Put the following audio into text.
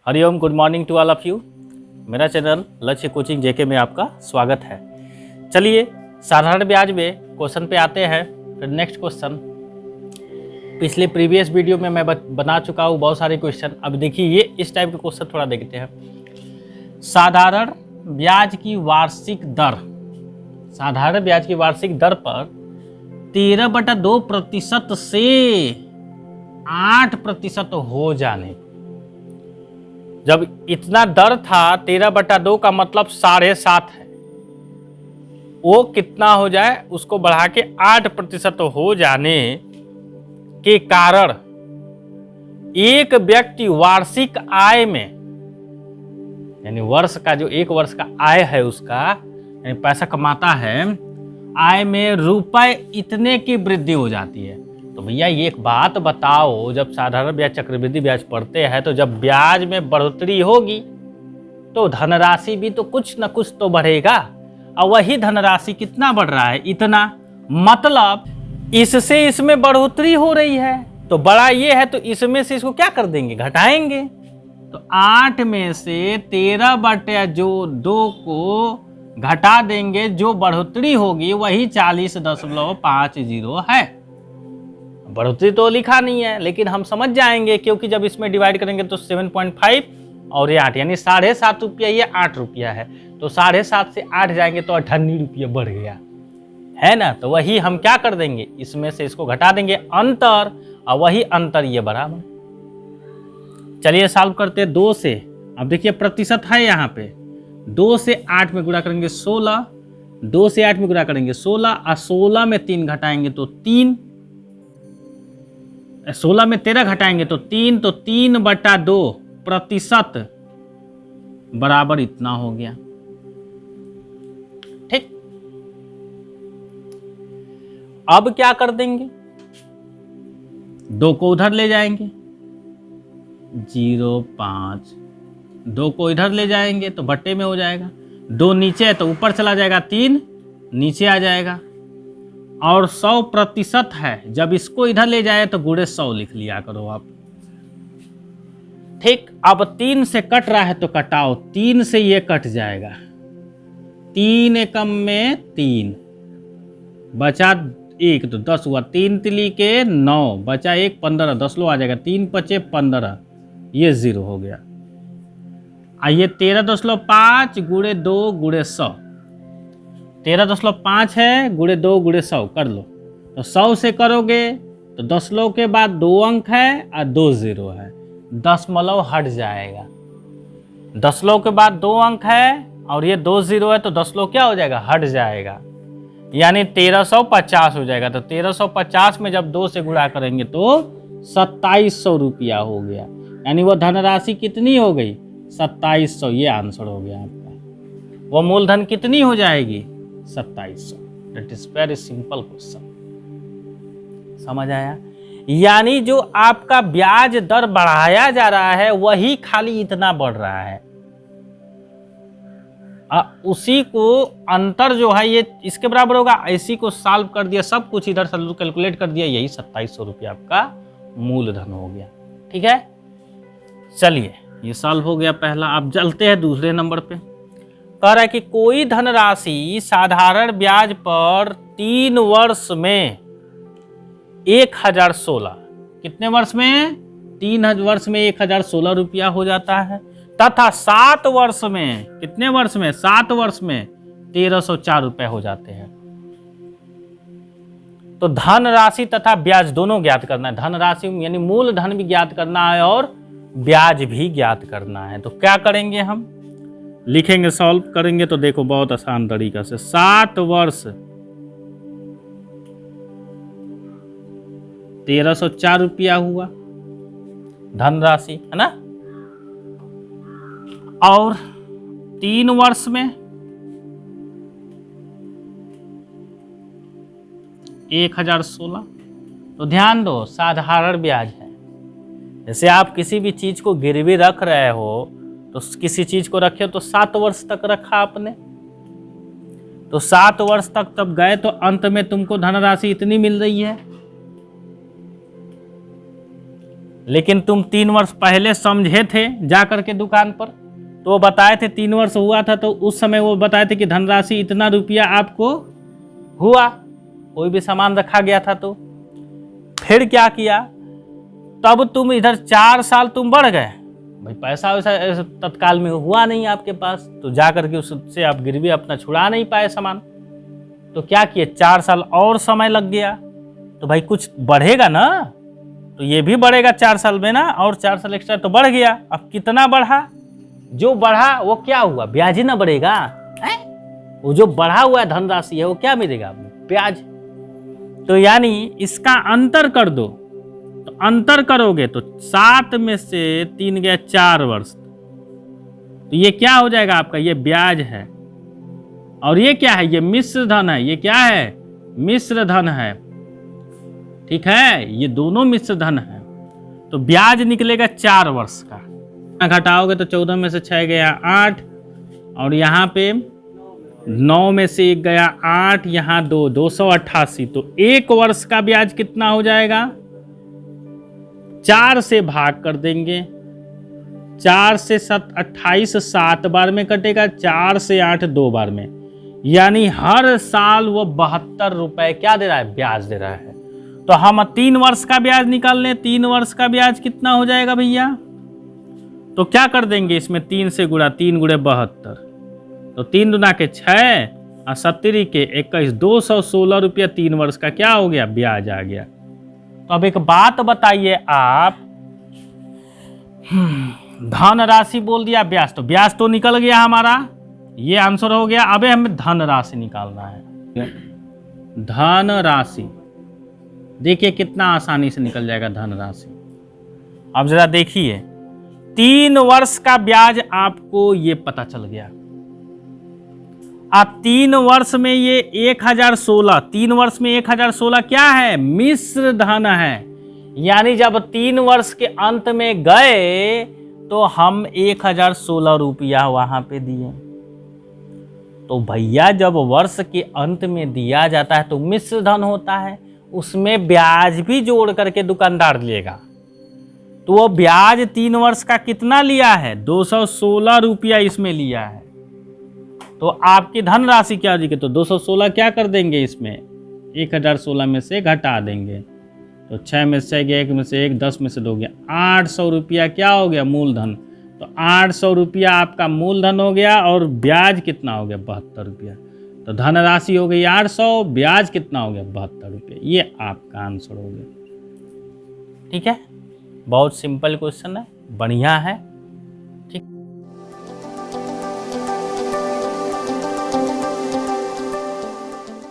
Hariom, good morning to all of you. मेरा channel Lakshya coaching JK में आपका स्वागत है। चलिए साधारण ब्याज में क्वेश्चन पे आते हैं। फिर नेक्स्ट क्वेश्चन पिछले प्रीवियस वीडियो में मैं बना चुका हूँ बहुत सारे क्वेश्चन। अब देखिए ये इस टाइप के क्वेश्चन थोड़ा देखते हैं। साधारण ब्याज की वार्षिक दर, साधारण ब्याज की वार्षिक दर पर 13/2% से 8% हो जाने, जब इतना दर था 13/2 का मतलब 7.5 है, वो कितना हो जाए उसको बढ़ा के 8% हो जाने के कारण एक व्यक्ति वार्षिक आय में, यानी वर्ष का जो एक वर्ष का आय है उसका, यानी पैसा कमाता है, आय में रुपए इतने की वृद्धि हो जाती है। तो भैया ये एक बात बताओ, जब साधारण ब्याज चक्रवृद्धि ब्याज पढ़ते हैं तो जब ब्याज में बढ़ोतरी होगी तो धनराशि भी तो कुछ न कुछ तो बढ़ेगा, और वही धनराशि कितना बढ़ रहा है, इतना, मतलब इससे इसमें बढ़ोतरी हो रही है। तो बड़ा ये है तो इसमें से इसको क्या कर देंगे, घटाएंगे। तो 8 में से 13/2 को घटा देंगे, जो बढ़ोतरी होगी वही 40.50 है। बढ़ोतरी तो लिखा नहीं है लेकिन हम समझ जाएंगे, क्योंकि जब इसमें डिवाइड करेंगे तो 7.5 और ये 8, यानी 7.5 रुपया, ये 8 रुपया है, तो 7.5 से 8 जाएंगे तो 98 रुपया बढ़ गया है ना। तो वही हम क्या कर देंगे, इसमें से इसको घटा देंगे अंतर, और वही अंतर ये बराबर। चलिए सॉल्व करते हैं 2 से। अब देखिए प्रतिशत है यहाँ पे, 2 से 8 में गुणा करेंगे 16, 2 से 8 में गुणा करेंगे 16, और 16 में 3 घटाएंगे तो 3, 16 में 13 घटाएंगे तो 3, तो 3/2% बराबर इतना हो गया। ठीक, अब क्या कर देंगे, 2 को उधर ले जाएंगे, 0.5, 2 को इधर ले जाएंगे तो बट्टे में हो जाएगा, 2 नीचे है तो ऊपर चला जाएगा, 3 नीचे आ जाएगा, और 100% है, जब इसको इधर ले जाए तो गुणे 100 लिख लिया करो आप। ठीक, अब 3 से कट रहा है तो कटाओ, 3 से ये कट जाएगा, 3 एकम में 3, बचा 1 तो 10 हुआ, 3 तिली के 9, बचा 1 15, 10 लो आ जाएगा, 3 पचे 15, ये 0 हो गया। आइए 13.5 गुणे 2 गुणे 100, 13.5 है, गुणे 2 गुणे 100 कर लो, तो 100 से करोगे तो 10 लो के बाद 2 अंक है और 2 0 है, दशमलव हट जाएगा। 10 लो के बाद 2 अंक है और ये 2 0 है, तो 10 लो क्या हो जाएगा, हट जाएगा, यानी 1350 हो जाएगा। तो 1350 में जब 2 से गुणा करेंगे तो 2700 रुपया हो गया, यानी वो धनराशि कितनी हो गई, 2700, ये आंसर हो गया आपका। वो मूलधन कितनी हो जाएगी, 2700। That is very simple question, समझ आया। यानी जो आपका ब्याज दर बढ़ाया जा रहा है वही खाली इतना बढ़ रहा है, उसी को अंतर जो है ये इसके बराबर होगा, इसी को सॉल्व कर दिया, सब कुछ इधर से कैलकुलेट कर दिया, यही 2700 रुपया आपका मूलधन हो गया। ठीक है, चलिए ये सॉल्व हो गया पहला। अब चलते हैं दूसरे नंबर पे। कह रहा है कि कोई धनराशि साधारण ब्याज पर 3 वर्ष में 1016, कितने वर्ष में, 3 वर्ष में 1016 रुपया हो जाता है, तथा 7 वर्ष में, कितने वर्ष में, 7 वर्ष में 1304 रुपए हो जाते हैं। तो धनराशि तथा ब्याज दोनों ज्ञात करना है, धनराशि यानी मूलधन भी ज्ञात करना है और ब्याज भी ज्ञात करना है। तो क्या करेंगे, हम लिखेंगे, सॉल्व करेंगे, तो देखो बहुत आसान तरीका से, 7 वर्ष 1304 रुपया हुआ धनराशि, है ना, और 3 वर्ष में 1016। तो ध्यान दो साधारण ब्याज है, जैसे आप किसी भी चीज को गिरवी रख रहे हो, तो किसी चीज को रखे हो तो 7 वर्ष तक रखा आपने, तो 7 वर्ष तक तब गए तो अंत में तुमको धनराशि इतनी मिल रही है, लेकिन तुम 3 वर्ष पहले समझे थे जा करके दुकान पर, तो वो बताए थे 3 वर्ष हुआ था, तो उस समय वो बताए थे कि धनराशि इतना रुपया आपको हुआ, कोई भी सामान रखा गया था। तो फिर क्या किया, तब तुम इधर 4 साल तुम बढ़ गए, भाई पैसा वैसा तत्काल में हुआ नहीं आपके पास, तो जा करके उससे आप गिरवी अपना छुड़ा नहीं पाए सामान। तो क्या किए, 4 साल और समय लग गया, तो भाई कुछ बढ़ेगा ना, तो ये भी बढ़ेगा 4 साल में ना, और 4 साल एक्स्ट्रा तो बढ़ गया। अब कितना बढ़ा, जो बढ़ा वो क्या हुआ, ब्याज ही ना बढ़ेगा है? वो जो बढ़ा हुआ धनराशि है वो क्या मिलेगा, ब्याज। तो यानी इसका अंतर कर दो, तो अंतर करोगे तो 7 में से 3 गया 4 वर्ष, तो ये क्या हो जाएगा आपका, ये ब्याज है। और ये क्या है, ये मिश्र धन है। ये क्या है, मिश्र धन है, ठीक है, ये दोनों मिश्र धन है। तो ब्याज निकलेगा 4 वर्ष का, घटाओगे तो 14 में से 6 गया 8, और यहाँ पे 9 में से 1 गया 8, यहाँ 2, 288। तो 1 वर्ष का ब्याज कितना हो जाएगा, 4 से भाग कर देंगे, 4 से 28 7 बार में कटेगा, 4 से 8 2 बार में, यानी हर साल वो 72 रुपए क्या दे रहा है, ब्याज दे रहा है। तो हम 3 वर्ष का ब्याज निकाल लें, 3 वर्ष का ब्याज कितना हो जाएगा भैया, तो क्या कर देंगे इसमें 3 से गुणा, 3 गुणे 72, तो 3 दुना के 6 और 70 के 21, 216 रुपया 3 वर्ष का क्या हो गया, ब्याज आ गया। तो अब एक बात बताइए आप, धन राशि बोल दिया, ब्याज, तो ब्याज तो निकल गया हमारा, ये आंसर हो गया। अब हमें धन राशि निकालना है। धन राशि देखिए कितना आसानी से निकल जाएगा धन राशि। अब जरा देखिए, 3 वर्ष का ब्याज आपको ये पता चल गया। अब 3 वर्ष में ये 1016, 3 वर्ष में 1016 क्या है, मिश्र धन है। यानी जब 3 वर्ष के अंत में गए तो हम 1016 रुपया वहां पे दिए। तो भैया जब वर्ष के अंत में दिया जाता है तो मिश्र धन होता है, उसमें ब्याज भी जोड़ करके दुकानदार लेगा। तो वो ब्याज 3 वर्ष का कितना लिया है, 216 रुपया इसमें लिया है। तो आपकी धन राशि क्या होगी, तो 216 क्या कर देंगे, इसमें 1016 में से घटा देंगे, तो 6 में से गया, 1 में से 1, 10 में से 2 गया, 800 रुपया क्या हो गया, मूलधन। तो 800 रुपया आपका मूलधन हो गया, और ब्याज कितना हो गया, 72 रुपया। तो धन राशि हो गई 800, ब्याज कितना हो गया, 72 रुपया। ये आपका आंसर हो गया। ठीक है, बहुत सिंपल क्वेश्चन है, बढ़िया है।